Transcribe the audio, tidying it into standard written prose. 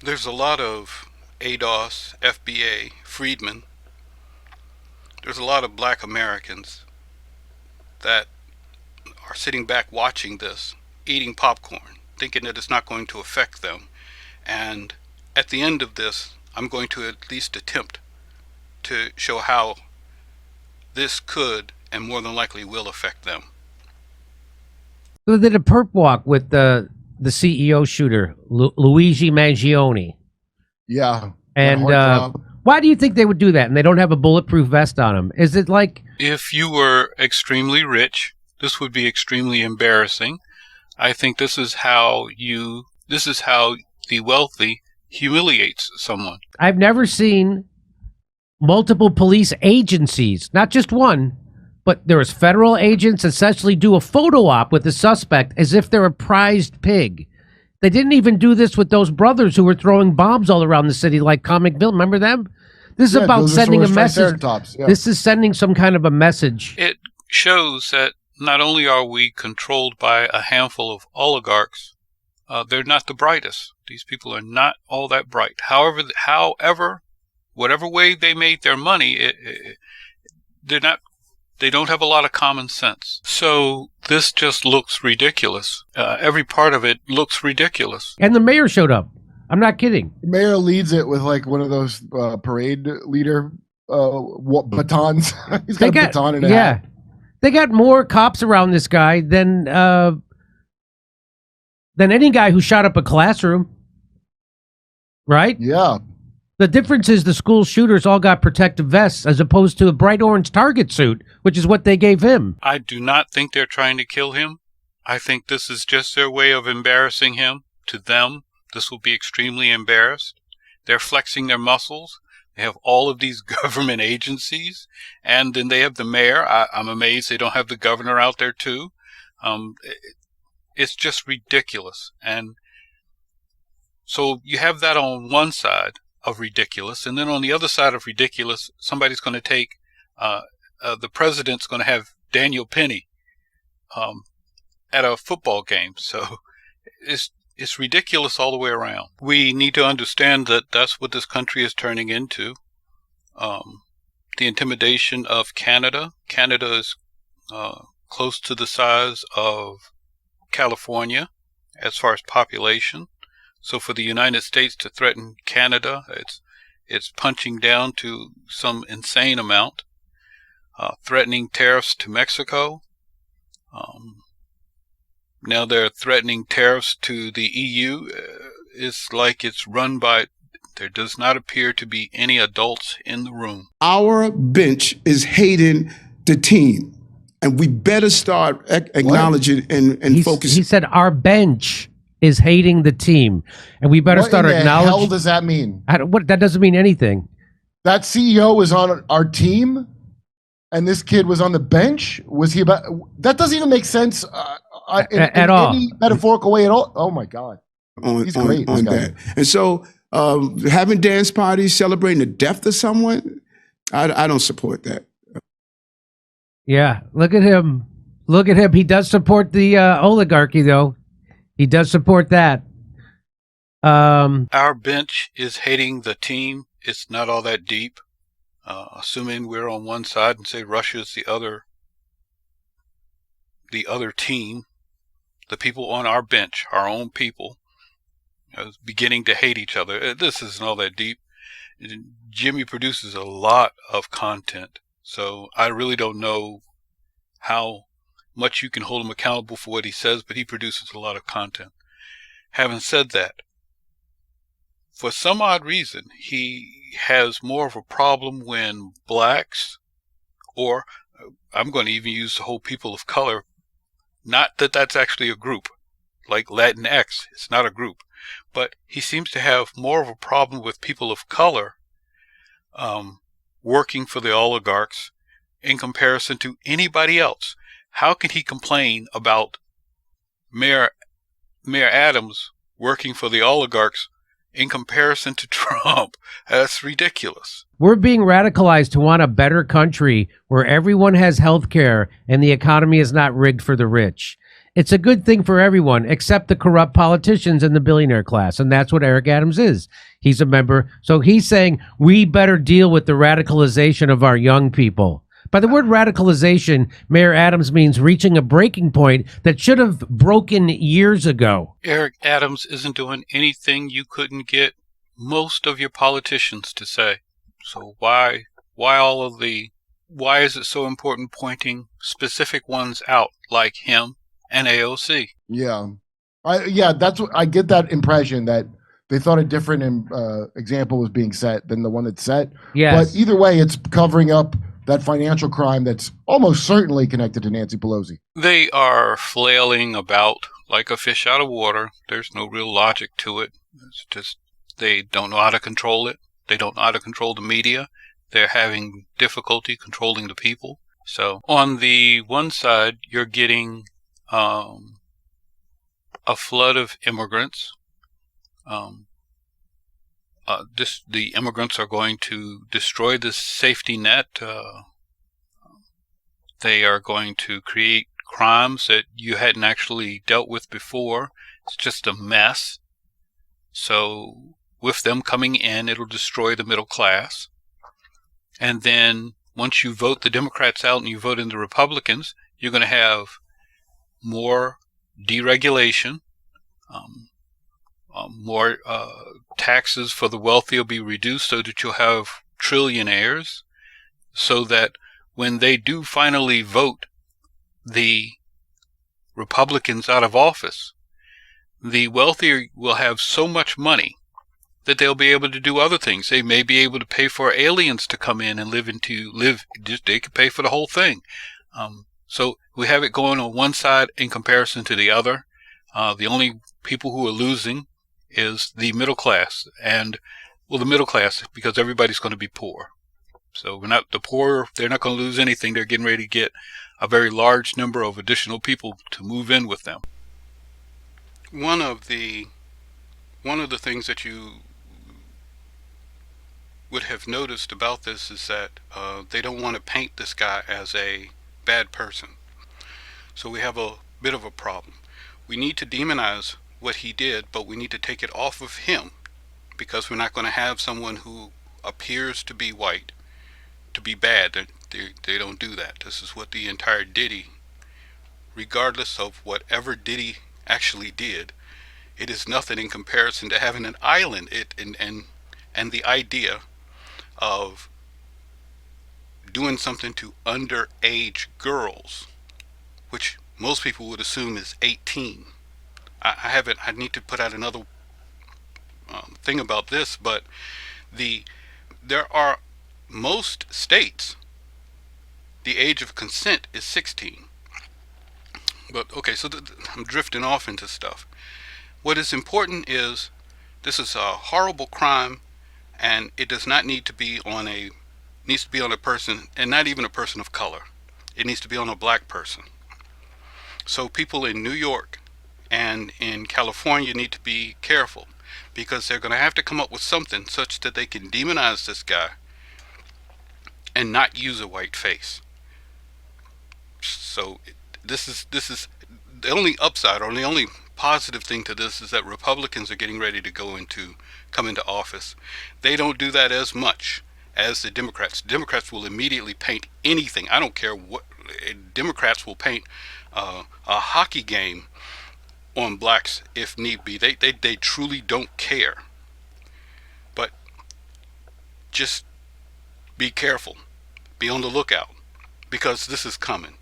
There's a lot of ADOS, FBA, Freedman. There's a lot of black Americans that are sitting back watching this, eating popcorn, thinking that it's not going to affect them. And at the end of this, I'm going to at least attempt to show how this could and more than likely will affect them. Who did a perp walk with the CEO shooter, Luigi Mangione? Yeah. And why do you think they would do that? And they don't have a bulletproof vest on them? Is it like, if you were extremely rich, this would be extremely embarrassing. I think this is how the wealthy humiliates someone. I've never seen multiple police agencies, not just one, but there was federal agents essentially do a photo op with the suspect as if they're a prized pig. They didn't even do this with those brothers who were throwing bombs all around the city like Comic Bill. Remember them? This is about sending a message. Yeah. This is sending some kind of a message. It shows that not only are we controlled by a handful of oligarchs, they're not the brightest. These people are not all that bright. However, whatever way they made their money, they don't have a lot of common sense. So this just looks ridiculous. Every part of it looks ridiculous. And the mayor showed up. I'm not kidding. The mayor leads it with like one of those parade leader batons. He's got a baton in a hat. They got more cops around this guy than any guy who shot up a classroom. Right? Yeah. The difference is the school shooters all got protective vests as opposed to a bright orange target suit, which is what they gave him. I do not think they're trying to kill him. I think this is just their way of embarrassing him. To them, this will be extremely embarrassed. They're flexing their muscles. They have all of these government agencies, and then they have the mayor. I'm amazed they don't have the governor out there too. It's just ridiculous. And so you have that on one side of ridiculous, and then on the other side of ridiculous, somebody's going to take the president's going to have Daniel Penny at a football game. So it's ridiculous all the way around. We need to understand that that's what this country is turning into. The intimidation of Canada. Canada is close to the size of California as far as population. So for the United States to threaten Canada, it's punching down to some insane amount. Threatening tariffs to Mexico. Now they're threatening tariffs to the EU. It's like it's run by, there does not appear to be any adults in the room. Our bench is hating the team, and we better start acknowledging and focusing. He said our bench is hating the team, and we better start acknowledging. What the hell does that mean? That doesn't mean anything. That CEO was on our team, and this kid was on the bench. Was he about? That doesn't even make sense in all. Any metaphorical way at all. Oh my God, he's great on that. And so having dance parties celebrating the death of someone, I don't support that. Yeah, look at him. Look at him. He does support the oligarchy, though. He does support that. Our bench is hating the team. It's not all that deep. Assuming we're on one side and say Russia's the other team, the people on our bench, our own people, beginning to hate each other. This isn't all that deep. Jimmy produces a lot of content, so I really don't know how much you can hold him accountable for what he says, but he produces a lot of content. Having said that, for some odd reason, he has more of a problem when blacks, or I'm going to even use the whole people of color, not that that's actually a group, like Latinx, it's not a group, but he seems to have more of a problem with people of color working for the oligarchs in comparison to anybody else. How can he complain about Mayor Adams working for the oligarchs in comparison to Trump? That's ridiculous. We're being radicalized to want a better country where everyone has health care and the economy is not rigged for the rich. It's a good thing for everyone except the corrupt politicians and the billionaire class. And that's what Eric Adams is. He's a member. So he's saying we better deal with the radicalization of our young people. By the word radicalization, Mayor Adams means reaching a breaking point that should have broken years ago. Eric Adams isn't doing anything you couldn't get most of your politicians to say. So why is it so important pointing specific ones out like him and AOC? Yeah. That's what I get, that impression that they thought a different example was being set than the one that's set. Yes. But either way, it's covering up that financial crime that's almost certainly connected to Nancy Pelosi. They are flailing about like a fish out of water. There's no real logic to it. It's just they don't know how to control it. They don't know how to control the media. They're having difficulty controlling the people. So on the one side, you're getting a flood of immigrants. The immigrants are going to destroy this safety net. They are going to create crimes that you hadn't actually dealt with before. It's just a mess. So with them coming in, it'll destroy the middle class. And then once you vote the Democrats out and you vote in the Republicans, you're going to have more deregulation, more taxes for the wealthy will be reduced so that you'll have trillionaires, so that when they do finally vote the Republicans out of office, the wealthy will have so much money that they'll be able to do other things. They may be able to pay for aliens to come in and they could pay for the whole thing. So we have it going on one side in comparison to the other. The only people who are losing is the middle class, the middle class, because everybody's going to be poor. So the poor, they're not going to lose anything. They're getting ready to get a very large number of additional people to move in with them. One of the things that you would have noticed about this is that they don't want to paint this guy as a bad person. So we have a bit of a problem. We need to demonize what he did, but we need to take it off of him, because we're not going to have someone who appears to be white to be bad. They don't do that. This is what the entire Diddy, regardless of whatever Diddy actually did, it is nothing in comparison to having an island. And the idea of doing something to underage girls, which most people would assume is 18. I need to put out another thing about this, but there are most states, the age of consent is 16. But okay, so I'm drifting off into stuff. What is important is this is a horrible crime, and it does not need to be on needs to be on a person, and not even a person of color. It needs to be on a black person. So people in New York and in California need to be careful, because they're going to have to come up with something such that they can demonize this guy and not use a white face. So this is the only upside, or the only positive thing to this, is that Republicans are getting ready to come into office. They don't do that as much as the Democrats. Democrats will immediately paint anything. I don't care what. Democrats will paint a hockey game on blacks if need be. They truly don't care. But just be careful. Be on the lookout, because this is coming.